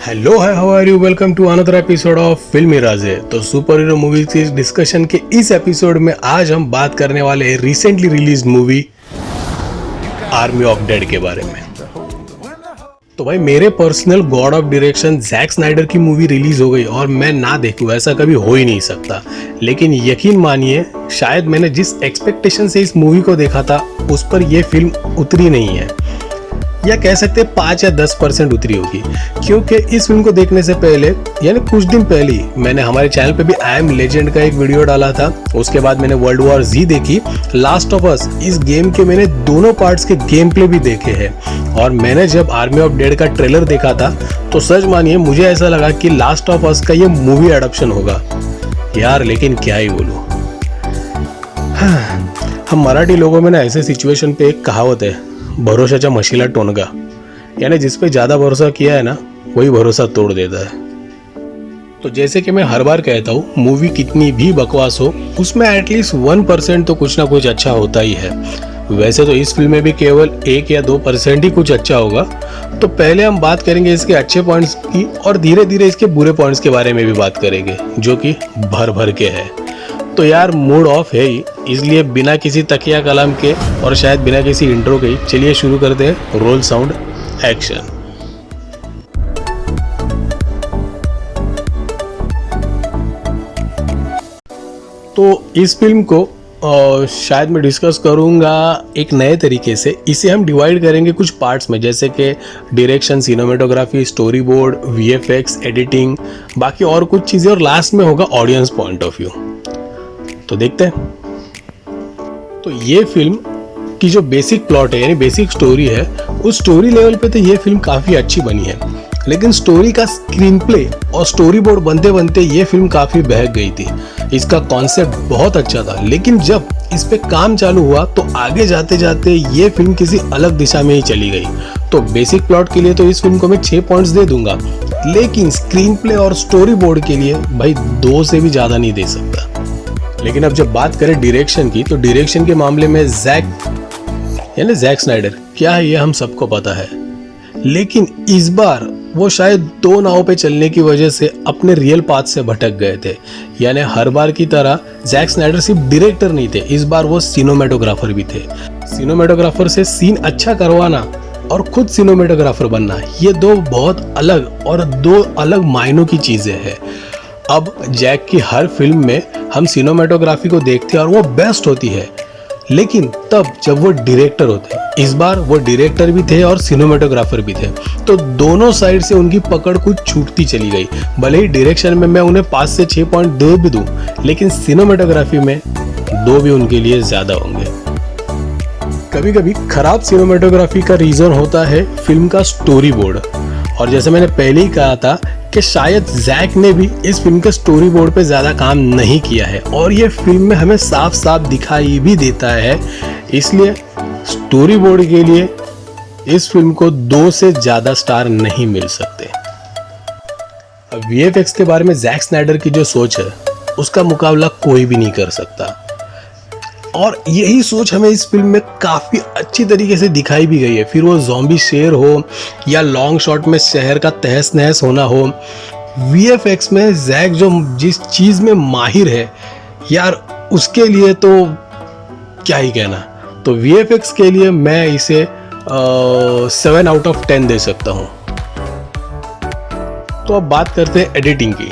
Hello है, how are you? Welcome to another episode of Filmi Raje. तो superhero movie के discussion के इस एपिसोड में आज हम बात करने वाले हैं recently release movie Army of Dead के बारे में। तो भाई मेरे personal god of direction Zack Snyder की मूवी रिलीज हो गई और मैं ना देखूं ऐसा कभी हो ही नहीं सकता। लेकिन यकीन मानिए शायद मैंने जिस एक्सपेक्टेशन से इस मूवी को देखा था उस पर यह फिल्म उतरी नहीं है, या कह सकते 5 या 10% उतरी होगी। क्योंकि इस फिल्म को देखने से पहले यानी कुछ दिन पहले ही मैंने हमारे चैनल पे भी आई एम लेजेंड का एक वीडियो डाला था। उसके बाद मैंने वर्ल्ड वॉर Z देखी, लास्ट ऑफ अस इस गेम के मैंने दोनों पार्ट्स के गेम प्ले भी देखे हैं। और मैंने जब आर्मी ऑफ डेड का ट्रेलर देखा था तो सच मानिए मुझे ऐसा लगा कि लास्ट ऑफ अस का ये मूवी एडप्शन होगा यार। लेकिन क्या ही बोलूं, हम मराठी लोगों में ना ऐसे सिचुएशन पे एक कहावत है, भरोशाच्या म्हशीला टोनगा, यानी जिस पे ज्यादा भरोसा किया है ना वही भरोसा तोड़ देता है। तो जैसे कि मैं हर बार कहता हूँ, मूवी कितनी भी बकवास हो उसमें एटलीस्ट 1% तो कुछ ना कुछ अच्छा होता ही है। वैसे तो इस फिल्म में भी केवल 1 या 2% ही कुछ अच्छा होगा। तो पहले हम बात करेंगे इसके अच्छे पॉइंट्स की और धीरे धीरे इसके बुरे पॉइंट्स के बारे में भी बात करेंगे, जो कि भर भर के है। तो यार मूड ऑफ है ही, इसलिए बिना किसी तकिया कलाम के और शायद बिना किसी इंट्रो के चलिए शुरू करते हैं। Role sound action. तो इस फिल्म को शायद मैं डिस्कस करूंगा एक नए तरीके से। इसे हम डिवाइड करेंगे कुछ पार्ट्स में, जैसे कि direction, cinematography, story board, VFX, editing, बाकी और कुछ चीज़ें, और लास्ट में होगा ऑडियंस पॉइंट ऑफ व्यू। तो देखते हैं। तो ये फिल्म की जो बेसिक प्लॉट है यानी बेसिक स्टोरी है, उस स्टोरी लेवल पे तो ये फिल्म काफ़ी अच्छी बनी है। लेकिन स्टोरी का स्क्रीन प्ले और स्टोरी बोर्ड बनते बनते ये फिल्म काफ़ी बहक गई थी। इसका कॉन्सेप्ट बहुत अच्छा था, लेकिन जब इस पे काम चालू हुआ तो आगे जाते जाते ये फिल्म किसी अलग दिशा में ही चली गई। तो बेसिक प्लॉट के लिए तो इस फिल्म को मैं 6 पॉइंट्स दे दूंगा, लेकिन स्क्रीन प्ले और स्टोरी बोर्ड के लिए भाई 2 से भी ज़्यादा नहीं दे सकता। लेकिन अब जब बात करें डायरेक्शन की, तो डायरेक्शन के मामले में जैक स्नाइडर क्या है ये हम सबको पता है। लेकिन इस बार वो शायद 2 नाव पे चलने की वजह से अपने रियल पाथ से भटक गए थे। यानी हर बार की तरह जैक स्नाइडर सिर्फ डायरेक्टर नहीं थे, इस बार वो सिनेमेटोग्राफर भी थे। सिनेमेटोग्राफर से सीन अच्छा करवाना और खुद सिनेमेटोग्राफर बनना, ये 2 बहुत अलग और 2 अलग मायनों की चीजें हैं। अब जैक की हर फिल्म में हम सिनेमेटोग्राफी को देखते हैं और वो बेस्ट होती है, लेकिन तब जब वो डायरेक्टर होते हैं। इस बार वो डायरेक्टर भी थे और सिनेमेटोग्राफर भी थे, तो दोनों साइड से उनकी पकड़ कुछ छूटती चली गई। भले ही डायरेक्शन में मैं उन्हें 5 से 6 पॉइंट दे भी दूं, लेकिन सिनेमेटोग्राफी में 2 भी उनके लिए ज्यादा होंगे। कभी कभी खराब सिनेमेटोग्राफी का रीजन होता है फिल्म का स्टोरी बोर्ड, और जैसे मैंने पहले ही कहा था कि शायद जैक ने भी इस फिल्म के स्टोरी बोर्ड पे ज़्यादा काम नहीं किया है, और ये फिल्म में हमें साफ साफ दिखाई भी देता है। इसलिए स्टोरी बोर्ड के लिए इस फिल्म को 2 से ज़्यादा स्टार नहीं मिल सकते। अब VFX के बारे में जैक स्नाइडर की जो सोच है उसका मुकाबला कोई भी नहीं कर सकता, और यही सोच हमें इस फिल्म में काफ़ी अच्छी तरीके से दिखाई भी गई है। फिर वो ज़ॉम्बी शेर हो या लॉन्ग शॉट में शहर का तहस नहस होना हो, VFX में जैक जो जिस चीज़ में माहिर है यार, उसके लिए तो क्या ही कहना। तो VFX के लिए मैं इसे 7 आउट ऑफ 10 दे सकता हूँ। तो अब बात करते हैं एडिटिंग की।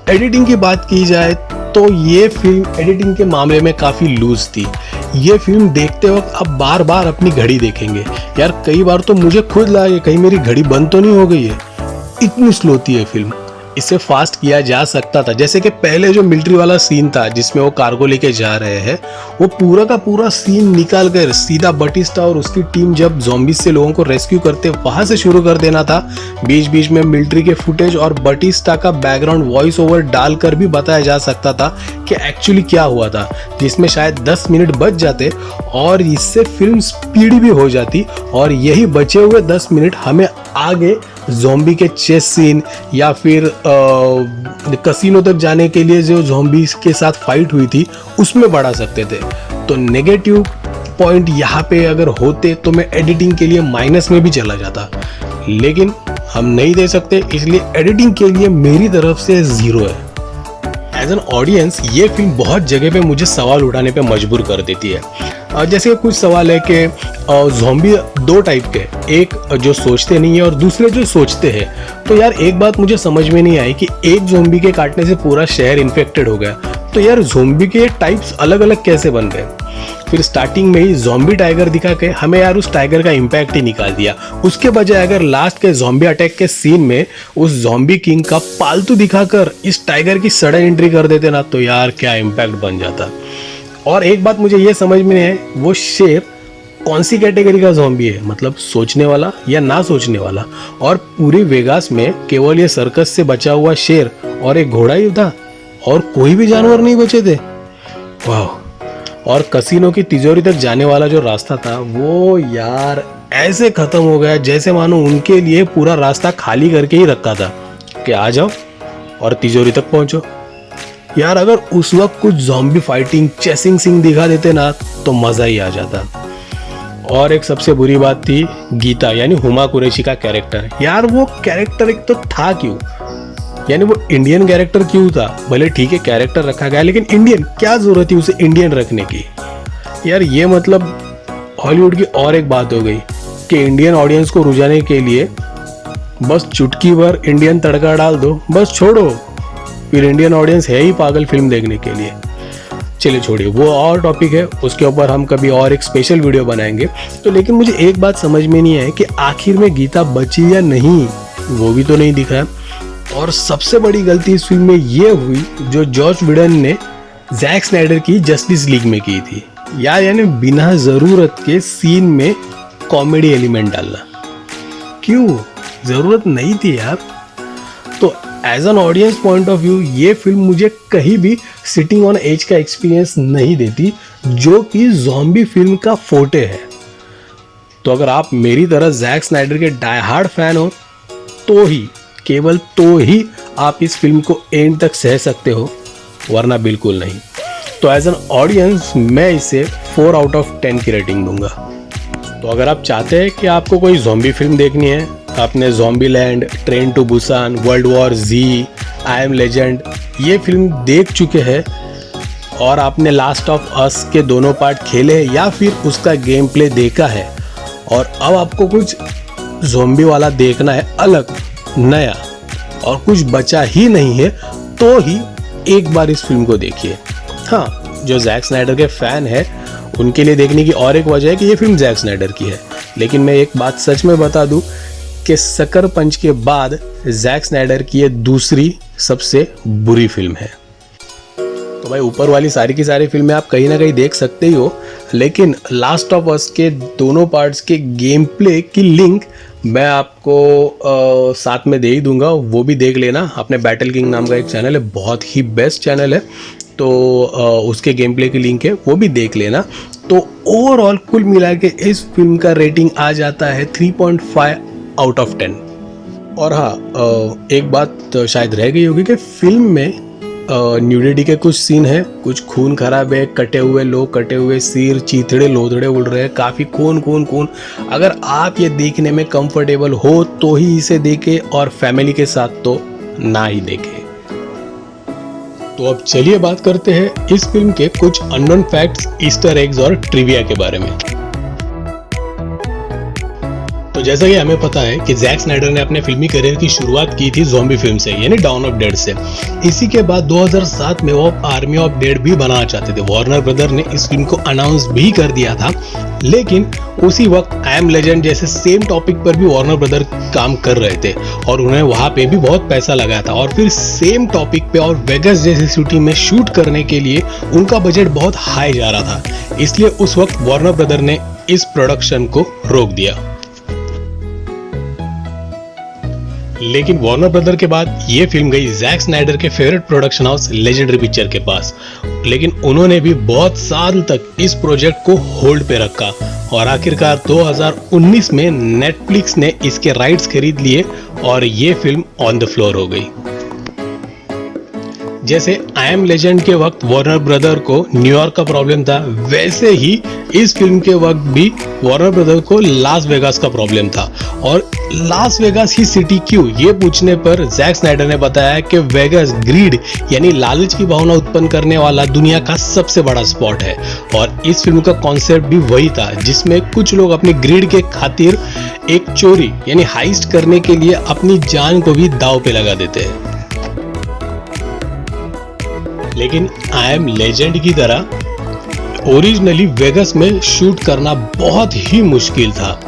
एडिटिंग की बात की जाए तो ये फिल्म एडिटिंग के मामले में काफ़ी लूज थी। ये फिल्म देखते वक्त आप बार बार अपनी घड़ी देखेंगे यार। कई बार तो मुझे खुद लगा कहीं मेरी घड़ी बंद तो नहीं हो गई है, इतनी स्लो थी ये फिल्म। इसे फास्ट किया जा सकता था, जैसे कि पहले जो मिलिट्री वाला सीन था जिसमें वो कार्गो लेके जा रहे हैं, वो पूरा का पूरा सीन निकाल कर सीधा बटिस्टा और उसकी टीम जब ज़ॉम्बीज से लोगों को रेस्क्यू करते वहां से शुरू कर देना था। बीच बीच में मिलिट्री के फुटेज और बटिस्टा का बैकग्राउंड वॉइस ओवर डालकर भी बताया जा सकता था कि एक्चुअली क्या हुआ था, जिसमें शायद 10 मिनट बच जाते और इससे फिल्म स्पीड भी हो जाती, और यही बचे हुए 10 मिनट हमें आगे ज़ॉम्बी के चेस सीन या फिर कसिनो तक जाने के लिए जो ज़ॉम्बीज के साथ फाइट हुई थी उसमें बढ़ा सकते थे। तो नेगेटिव पॉइंट यहाँ पे अगर होते तो मैं एडिटिंग के लिए माइनस में भी चला जाता, लेकिन हम नहीं दे सकते, इसलिए एडिटिंग के लिए मेरी तरफ से 0 है। एज एन ऑडियंस ये फिल्म बहुत जगह पे मुझे सवाल उठाने पे मजबूर कर देती है। जैसे कुछ सवाल है कि ज़ॉम्बी 2 टाइप के, एक जो सोचते नहीं है और दूसरे जो सोचते हैं। तो यार एक बात मुझे समझ में नहीं आई कि एक ज़ॉम्बी के काटने से पूरा शहर इन्फेक्टेड हो गया, तो यार ज़ॉम्बी के टाइप्स अलग अलग कैसे बन गए। फिर स्टार्टिंग में ही ज़ॉम्बी टाइगर दिखा के हमें यार उस टाइगर का इम्पैक्ट ही निकाल दिया। उसके बजाय अगर लास्ट के ज़ॉम्बी अटैक के सीन में उस ज़ॉम्बी किंग का पालतू दिखाकर इस टाइगर की सडन एंट्री कर देते ना, तो यार क्या इम्पैक्ट बन जाता। और एक बात मुझे ये समझ में नहीं है, वो शेर कौन सी कैटेगरी का ज़ॉम्बी है, मतलब सोचने वाला या ना सोचने वाला। और पूरी वेगास में केवल ये सर्कस से बचा हुआ शेर और एक घोड़ा ही था और कोई भी जानवर नहीं बचे थे। वाह। और कसिनो की तिजोरी तक जाने वाला जो रास्ता था वो यार ऐसे खत्म हो गया जैसे मानो उनके लिए पूरा रास्ता खाली करके ही रखा था कि आ जाओ और तिजोरी तक पहुंचो। यार अगर उस वक्त कुछ ज़ॉम्बी फाइटिंग चेसिंग सीन दिखा देते ना तो मजा ही आ जाता। और एक सबसे बुरी बात थी गीता यानी हुमा कुरैशी का कैरेक्टर। यार वो कैरेक्टर एक तो था क्यों, यानी वो इंडियन कैरेक्टर क्यों था। भले ठीक है कैरेक्टर रखा गया, लेकिन इंडियन क्या जरूरत थी उसे इंडियन रखने की। यार ये मतलब हॉलीवुड की और एक बात हो गई कि इंडियन ऑडियंस को रुझाने के लिए बस चुटकी भर इंडियन तड़का डाल दो, बस छोड़ो, फिर इंडियन ऑडियंस है ही पागल फिल्म देखने के लिए। चलिए छोड़िए, वो और टॉपिक है, उसके ऊपर हम कभी और एक स्पेशल वीडियो बनाएंगे। तो लेकिन मुझे एक बात समझ में नहीं है कि आखिर में गीता बची या नहीं, वो भी तो नहीं दिखा है। और सबसे बड़ी गलती इस फिल्म में ये हुई जो जॉर्ज विडन ने जैक स्नाइडर की जस्टिस लीग में की थी। यानी बिना जरूरत के सीन में कॉमेडी एलिमेंट डालना, क्यों, जरूरत नहीं थी यार। तो as an audience point of view ये फिल्म मुझे कहीं भी सिटिंग ऑन एज का एक्सपीरियंस नहीं देती, जो कि ज़ॉम्बी फिल्म का फोटे है। तो अगर आप मेरी तरह जैक स्नाइडर के डाई हार्ड फैन हो तो ही, केवल तो ही आप इस फिल्म को एंड तक सह सकते हो, वरना बिल्कुल नहीं। तो एज एन ऑडियंस मैं इसे 4 आउट ऑफ 10 की रेटिंग दूंगा। तो अगर आप चाहते हैं कि आपको कोई ज़ॉम्बी फिल्म देखनी है, आपने Zombieland, Train to Busan, World War Z, I Am Legend ये फिल्म देख चुके हैं और आपने लास्ट ऑफ अस के दोनों पार्ट खेले या फिर उसका गेम प्ले देखा है और अब आपको कुछ ज़ॉम्बी वाला देखना है, अलग नया, और कुछ बचा ही नहीं है, तो ही एक बार इस फिल्म को देखिए। हाँ, जो जैक स्नाइडर के फैन है उनके लिए देखने की और एक वजह है कि ये फिल्म जैक स्नाइडर की है। लेकिन मैं एक बात सच में बता दूं कि सकर पंच के बाद जैक स्नाइडर की ये दूसरी सबसे बुरी फिल्म है। तो भाई ऊपर वाली सारी की सारी फिल्में आप कहीं ना कहीं देख सकते ही हो, लेकिन लास्ट ऑफ अस के दोनों पार्ट्स के गेम प्ले की लिंक मैं आपको साथ में दे ही दूंगा, वो भी देख लेना। अपने बैटल किंग नाम का एक चैनल है, बहुत ही बेस्ट चैनल है, तो उसके गेम प्ले की लिंक है, वो भी देख लेना। तो ओवरऑल कुल मिला के इस फिल्म का रेटिंग आ जाता है 3.5 आउट ऑफ 10। और हाँ, एक बात शायद रह गई होगी कि फिल्म में न्यूडिटी के कुछ सीन है, कुछ खून खराब है, कटे हुए लोग, कटे हुए सिर, चीथड़े लोथड़े उड़ रहे हैं, काफ़ी खून। अगर आप ये देखने में कंफर्टेबल हो तो ही इसे देखें, और फैमिली के साथ तो ना ही देखें। तो अब चलिए बात करते हैं इस फिल्म के कुछ अननोन फैक्ट्स, ईस्टर एग्स और ट्रिविया के बारे में। तो जैसा कि हमें पता है कि जैक स्नाइडर ने अपने फिल्मी करियर की शुरुआत की थी ज़ॉम्बी फिल्म से, यानी डाउन ऑफ डेड से। इसी के बाद 2007 में वो आर्मी ऑफ डेड भी बनाना चाहते थे। वार्नर ब्रदर ने इस फिल्म को अनाउंस भी कर दिया था, लेकिन उसी वक्त आई एम लेजेंड जैसे सेम टॉपिक पर भी वार्नर ब्रदर काम कर रहे थे और उन्हें वहां पे भी बहुत पैसा लगाया था। और फिर सेम टॉपिक पे और वेगस जैसी सिटी में शूट करने के लिए उनका बजट बहुत हाई जा रहा था, इसलिए उस वक्त वार्नर ब्रदर ने इस प्रोडक्शन को रोक दिया। लेकिन वार्नर ब्रदर के बाद ये फिल्म गई जैक स्नाइडर के favourite production house legendary picture के पास, लेकिन उन्होंने भी बहुत साल तक इस प्रोजेक्ट को होल्ड पे रखा और आखिरकार 2019 में नेटफ्लिक्स ने इसके राइट्स खरीद लिए और ये फिल्म ऑन द फ्लोर हो गई। जैसे आई एम लेजेंड के वक्त वार्नर ब्रदर को न्यूयॉर्क का प्रॉब्लम था, वैसे ही इस फिल्म के वक्त भी वार्नर ब्रदर को लास वेगास का प्रॉब्लम था। और लास वेगास ही सिटी क्यों, ये पूछने पर जैक स्नाइडर ने बताया कि वेगास ग्रीड यानी लालच की भावना उत्पन्न करने वाला दुनिया का सबसे बड़ा स्पॉट है। और इस फिल्म का कॉन्सेप्ट भी वही था, जिसमें कुछ लोग अपनी ग्रीड के खातिर एक चोरी यानी हाइस्ट करने के लिए अपनी जान को भी दांव पे लगा देते हैं। लेकिन आई एम लेजेंड की तरह ओरिजिनली वेगास में शूट करना बहुत ही मुश्किल था।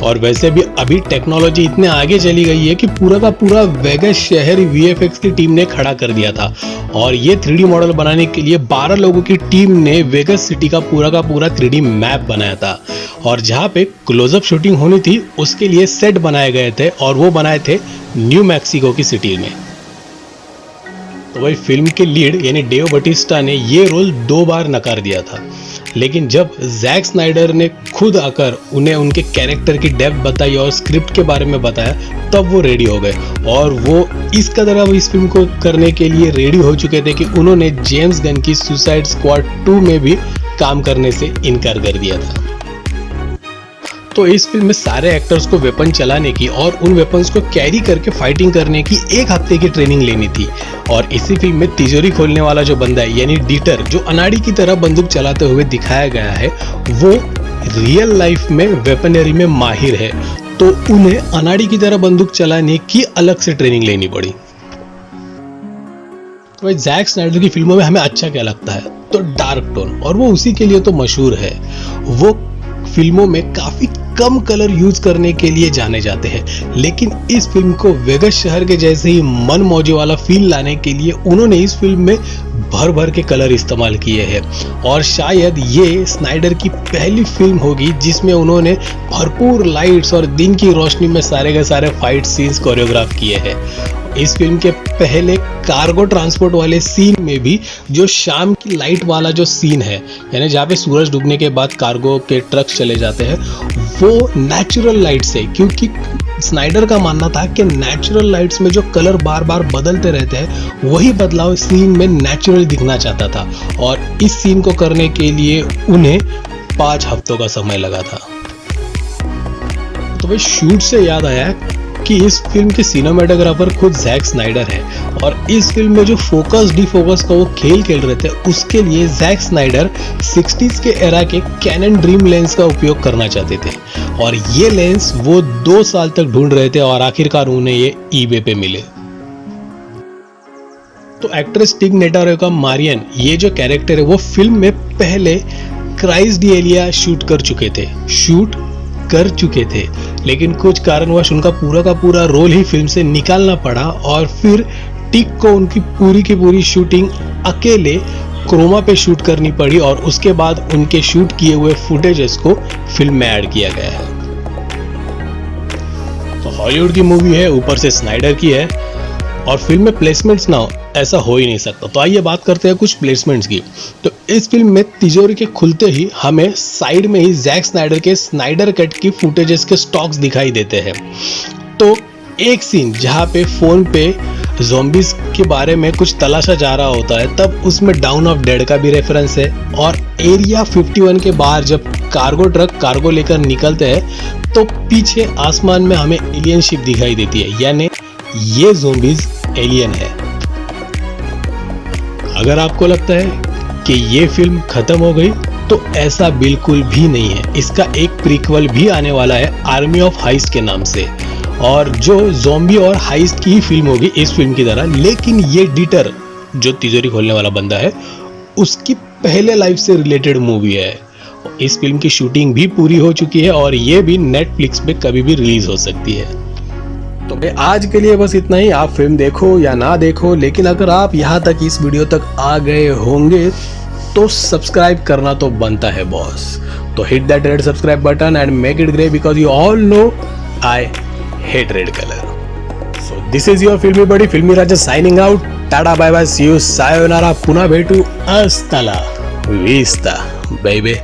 और वैसे भी अभी टेक्नोलॉजी इतने आगे चली गई है कि पूरा का पूरा वेगास शहर वीएफएक्स की टीम ने खड़ा कर दिया था। और ये 3D मॉडल बनाने के लिए 12 लोगों की टीम ने वेगास सिटी का पूरा 3D मैप बनाया था। और जहाँ पे क्लोजअप शूटिंग होनी थी उसके लिए सेट बनाए गए थे, और वो बनाए थे न्यू मैक्सिको की सिटी में। तो वही फिल्म के लीड यानी डेव बटिस्टा ने ये रोल 2 बार नकार दिया था। लेकिन जब जैक स्नाइडर ने खुद आकर उन्हें उनके कैरेक्टर की डेप्थ बताई और स्क्रिप्ट के बारे में बताया, तब वो रेडी हो गए। और वो इस कदर अब इस फिल्म को करने के लिए रेडी हो चुके थे कि उन्होंने जेम्स गन की सुसाइड स्क्वाड 2 में भी काम करने से इनकार कर दिया था। तो इस फिल्म में सारे एक्टर्स को वेपन चलाने की और उन वेपन्स को कैरी करके फाइटिंग करने की 1 हफ्ते की ट्रेनिंग लेनी थी। और इसी फिल्म में तिजोरी खोलने वाला जो बंदा है यानी डीटर, जो अनाड़ी की तरह बंदूक चलाते हुए दिखाया गया है, वो रियल लाइफ में वेपनरी में माहिर है। तो उन्हें अनाड़ी की तरह बंदूक चलाने की अलग से ट्रेनिंग लेनी पड़ी। तो जैक स्नाइडर की फिल्मों में हमें अच्छा क्या लगता है, तो डार्क टोन, और वो उसी के लिए तो मशहूर है। वो फिल्मों में काफी कम कलर यूज करने के लिए जाने जाते हैं। लेकिन इस फिल्म को वेगास शहर के जैसे ही मन मौजे वाला फील लाने के लिए उन्होंने इस फिल्म में भर भर के कलर इस्तेमाल किए हैं। और शायद ये स्नाइडर की पहली फिल्म होगी जिसमें उन्होंने भरपूर लाइट्स और दिन की रोशनी में सारे के सारे फाइट सीन्स कोरियोग्राफ किए हैं। इस फिल्म के पहले कार्गो ट्रांसपोर्ट वाले सीन में भी जो शाम की लाइट वाला जो सीन है, यानी जहाँ पे सूरज डूबने के बाद कार्गो के ट्रक्स चले जाते हैं, वो नेचुरल लाइट से, क्योंकि स्नाइडर का मानना था कि नेचुरल लाइट्स में जो कलर बार बार बदलते रहते हैं, वही बदलाव सीन में नेचुरल दिखना चाहता था। और इस सीन को करने के लिए उन्हें 5 हफ्तों का समय लगा था। तो भाई शूट से याद आया कि इस फिल्म के सिनेमेटोग्राफर खुद जैक स्नाइडर है। और इस फिल्म में जो फोकस डिफोकस का वो खेल रहे थे, उसके लिए जैक स्नाइडर 60s के एरा के कैनन ड्रीम लेंस का उपयोग करना चाहते थे। और ये लेंस वो 2 साल तक ढूंढ रहे थे और आखिरकार उन्हें ये ईबे पे मिले। तो एक्ट्रेस टिग नेटारो का मारियन, ये जो कैरेक्टर है, वो फिल्म में पहले क्राइस डी एलिया शूट कर चुके थे। लेकिन कुछ कारणवश उनका पूरा रोल ही फिल्म से निकालना पड़ा। और फिर टिक को उनकी पूरी की पूरी शूटिंग अकेले क्रोमा पे शूट करनी पड़ी। और उसके बाद उनके शूट किए हुए फुटेजेस को फिल्म में ऐड किया गया है। तो हॉलीवुड की मूवी है, ऊपर से स्नाइडर की है, और फिल्म में प्लेसमेंट्स ना हो ऐसा हो ही नहीं सकता। तो आइए बात करते हैं कुछ प्लेसमेंट्स की। तो इस फिल्म में तिजोरी के खुलते ही हमें साइड में ही जैक स्नाइडर के स्नाइडर कट की फुटेजेस के स्टॉक्स दिखाई देते हैं। तो एक सीन जहाँ पे फोन पे ज़ॉम्बीज के बारे में कुछ तलाशा जा रहा होता है, तब उसमें डाउन ऑफ डेड का भी रेफरेंस है। और एरिया 51 के बाहर जब कार्गो ट्रक कार्गो लेकर निकलते हैं, तो पीछे आसमान में हमें एलियन शिप दिखाई देती है, यानी ये ज़ॉम्बीज एलियन है। अगर आपको लगता है कि ये फिल्म खत्म हो गई, तो ऐसा बिल्कुल भी नहीं है। इसका एक प्रीक्वल भी आने वाला है आर्मी ऑफ हाइस्ट के नाम से, और जो ज़ॉम्बी और हाइस्ट की फिल्म होगी इस फिल्म की तरह। लेकिन ये डीटर जो तिजोरी खोलने वाला बंदा है, उसकी पहले लाइफ से रिलेटेड मूवी है। इस फिल्म की शूटिंग भी पूरी हो चुकी है और ये भी नेटफ्लिक्स पे कभी भी रिलीज हो सकती है। तो भाई आज के लिए बस इतना ही। आप फिल्म देखो या ना देखो, लेकिन अगर आप यहाँ तक इस वीडियो तक आ गए होंगे तो सब्सक्राइब करना तो बनता है बॉस। तो hit that red subscribe button and make it grey, because you all know I hate red colour. So this is your filmy buddy, filmy Raja signing out. Tata bye bye, see you, sayonara, पुन्हा भेटू, अस्ताला vista baby.